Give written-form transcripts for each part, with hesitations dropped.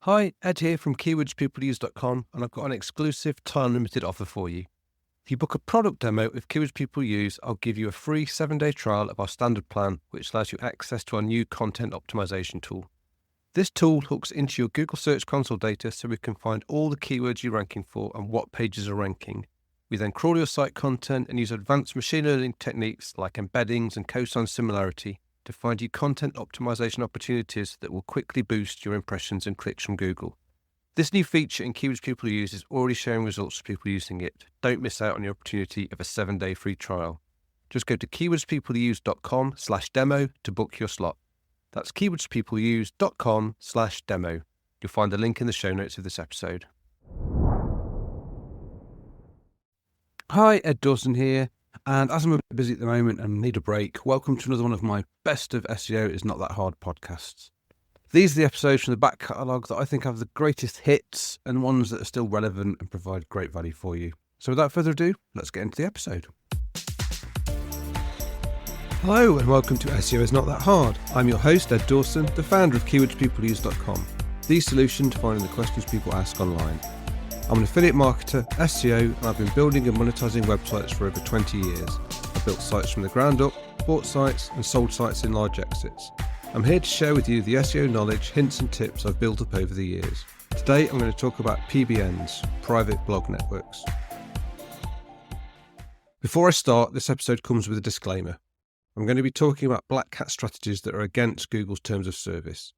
Hi, Ed here from keywordspeopleuse.com, and I've got an exclusive time-limited offer for you. If you book a product demo with Keywords People Use, I'll give you a free 7-day trial of our standard plan, which allows you access to our new content optimization tool. This tool hooks into your Google Search Console data so we can find all the keywords you're ranking for and what pages are ranking. We then crawl your site content and use advanced machine learning techniques like embeddings and cosine similarity to find you content optimization opportunities that will quickly boost your impressions and clicks from Google. This new feature in Keywords People Use is already showing results for people using it. Don't miss out on the opportunity of a 7-day free trial. Just go to keywordspeopleuse.com/demo to book your slot. That's keywordspeopleuse.com/demo. You'll find the link in the show notes of this episode. Hi, Ed Dawson here. And as I'm a bit busy at the moment and need a break, welcome to another one of my Best of SEO is Not That Hard podcasts. These are the episodes from the back catalogue that I think have the greatest hits and ones that are still relevant and provide great value for you. So without further ado, let's get into the episode. Hello and welcome to SEO is Not That Hard. I'm your host, Ed Dawson, the founder of keywordspeopleuse.com, the solution to finding the questions people ask online. I'm an affiliate marketer, SEO, and I've been building and monetizing websites for over 20 years. I've built sites from the ground up, bought sites, and sold sites in large exits. I'm here to share with you the SEO knowledge, hints and tips I've built up over the years. Today I'm going to talk about PBNs, private blog networks. Before I start, this episode comes with a disclaimer. I'm going to be talking about Blackhat strategies that are against Google's terms of service.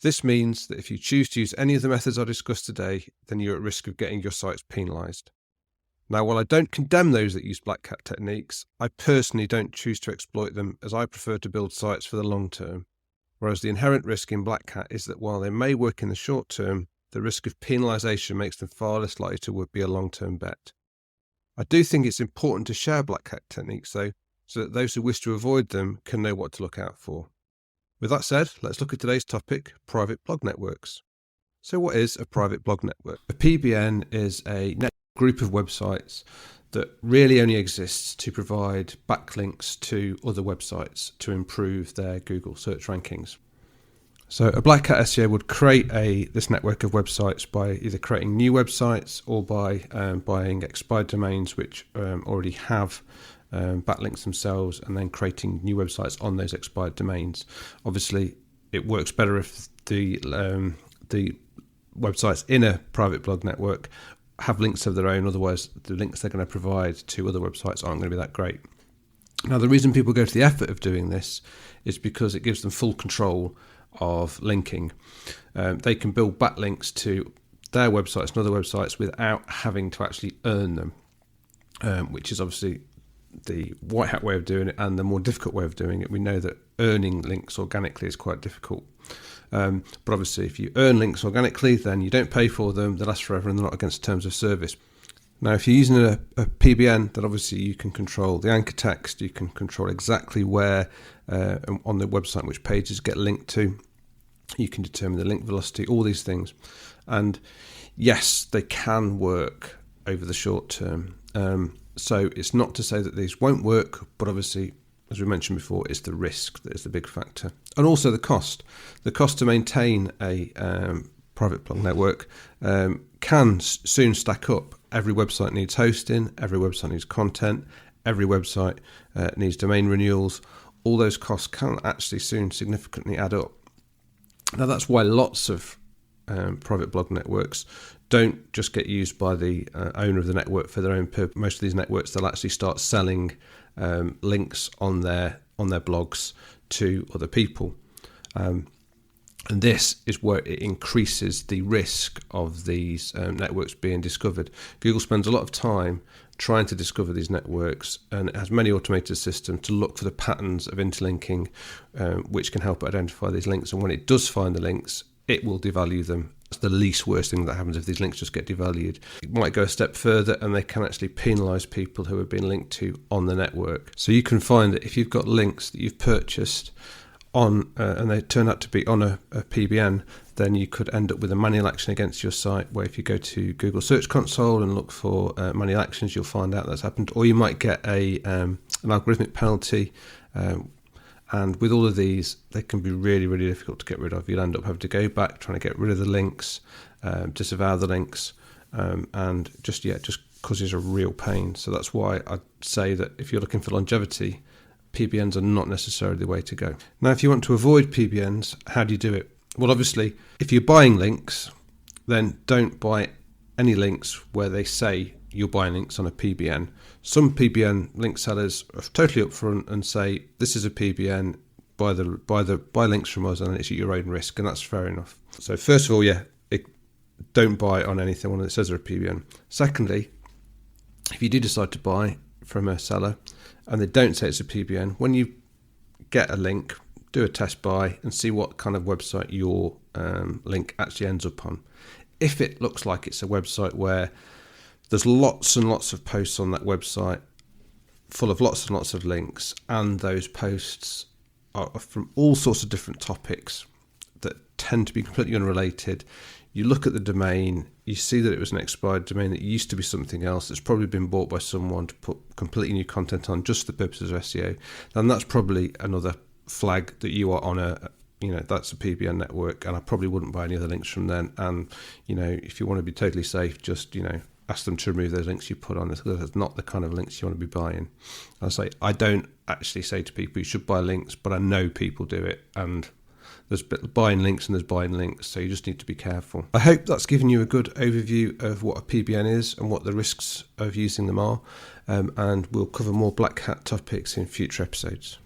This means that if you choose to use any of the methods I discussed today, then you're at risk of getting your sites penalised. Now, while I don't condemn those that use Blackhat techniques, I personally don't choose to exploit them as I prefer to build sites for the long term. Whereas the inherent risk in Blackhat is that while they may work in the short term, the risk of penalisation makes them far less likely to be a long-term bet. I do think it's important to share Blackhat techniques though, so that those who wish to avoid them can know what to look out for. With that said, let's look at today's topic, private blog networks. So what is a private blog network? A PBN is a group of websites that really only exists to provide backlinks to other websites to improve their Google search rankings. So a Blackhat SEO would create this network of websites by either creating new websites or by buying expired domains which already have backlinks themselves and then creating new websites on those expired domains. Obviously, it works better if the websites in a private blog network have links of their own. Otherwise, the links they're going to provide to other websites aren't going to be that great. Now, the reason people go to the effort of doing this is because it gives them full control of linking. They can build backlinks to their websites and other websites without having to actually earn them, which is obviously the white hat way of doing it and the more difficult way of doing it. We know that earning links organically is quite difficult. But obviously if you earn links organically, then you don't pay for them, they last forever and they're not against terms of service. Now if you're using a PBN, then obviously you can control the anchor text, you can control exactly where on the website which pages get linked to, you can determine the link velocity, all these things. And yes, they can work over the short term. So it's not to say that these won't work, but obviously, as we mentioned before, it's the risk that is the big factor. And also the cost. The cost to maintain a private blog network can soon stack up. Every website needs hosting, every website needs content, every website needs domain renewals. All those costs can actually soon significantly add up. Now that's why lots of private blog networks don't just get used by the owner of the network for their own purpose. Most of these networks, they'll actually start selling links on their blogs to other people. And this is where it increases the risk of these networks being discovered. Google spends a lot of time trying to discover these networks, and it has many automated systems to look for the patterns of interlinking, which can help identify these links. And when it does find the links, it will devalue them. It's the least worst thing that happens if these links just get devalued. It might go a step further and they can actually penalise people who have been linked to on the network. So you can find that if you've got links that you've purchased on and they turn out to be on a PBN, then you could end up with a manual action against your site, where if you go to Google Search Console and look for manual actions, you'll find out that's happened. Or you might get an algorithmic penalty And with all of these, they can be really, really difficult to get rid of. You'll end up having to go back, trying to get rid of the links, disavow the links, and just causes a real pain. So that's why I'd say that if you're looking for longevity, PBNs are not necessarily the way to go. Now, if you want to avoid PBNs, how do you do it? Well, obviously, if you're buying links, then don't buy any links where they say you're buying links on a PBN. Some PBN link sellers are totally upfront and say, this is a PBN, buy links from us, and it's at your own risk, and that's fair enough. So first of all, don't buy on anything when it says they're a PBN. Secondly, if you do decide to buy from a seller and they don't say it's a PBN, when you get a link, do a test buy and see what kind of website your link actually ends up on. If it looks like it's a website where there's lots and lots of posts on that website full of lots and lots of links, and those posts are from all sorts of different topics that tend to be completely unrelated, you look at the domain, you see that it was an expired domain that used to be something else that's probably been bought by someone to put completely new content on just for the purposes of SEO, then that's probably another flag that you are on that's a PBN network, and I probably wouldn't buy any other links from them. And, if you want to be totally safe, just, ask them to remove those links you put on. That's not the kind of links you want to be buying. I don't actually say to people you should buy links, but I know people do it, and there's buying links and there's buying links, so you just need to be careful. I hope that's given you a good overview of what a PBN is and what the risks of using them are, and we'll cover more Blackhat topics in future episodes.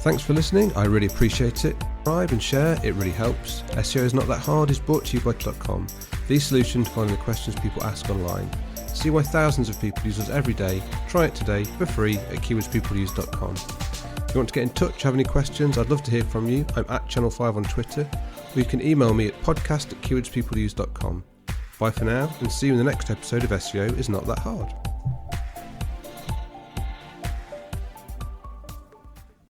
Thanks for listening, I really appreciate it. Subscribe and share, it really helps. SEO is Not That Hard is brought to you by Clock.com, the solution to finding the questions people ask online. See why thousands of people use us every day. Try it today for free at keywordspeopleuse.com. If you want to get in touch, have any questions, I'd love to hear from you. I'm at Channel 5 on Twitter, or you can email me at podcast@keywordspeopleuse.com. Bye for now, and see you in the next episode of SEO is Not That Hard.